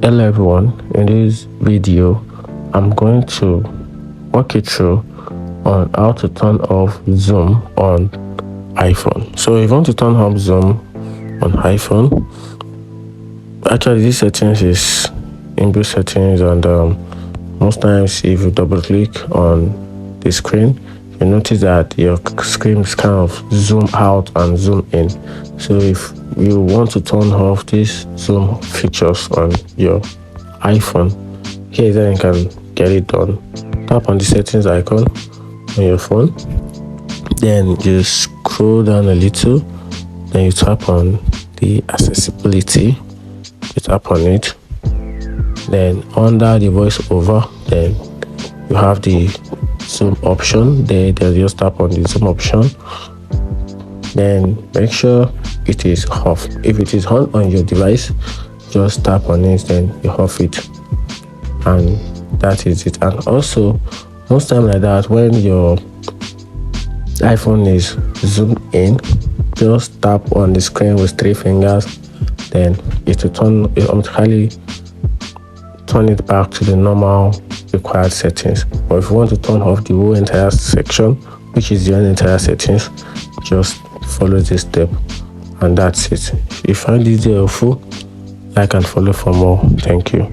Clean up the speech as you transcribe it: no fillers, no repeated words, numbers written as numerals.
Hello everyone, in this video I'm going to walk you through on how to turn off zoom on iPhone. So if you want to turn off zoom on iPhone, actually this settings is inbuilt settings, and most times if you double click on the screen, you notice that your screen is kind of zoom out and zoom in. So if you want to turn off these zoom features on your iPhone, here then you can get it done. Tap on the settings icon on your phone, then you scroll down a little, then you tap on the accessibility, you tap on it, then under the voiceover, then you have the zoom option. Then just tap on the zoom option, then make sure it is off. If it is on your device, just tap on it, then you off it, and that is it. And also most time like that, when your iPhone is zoomed in, just tap on the screen with 3 fingers, then it will automatically turn it back to the normal required settings. But if you want to turn off the whole entire section, which is the entire settings, just follow this step, and that's it. If you find this helpful, like and follow for more. Thank you.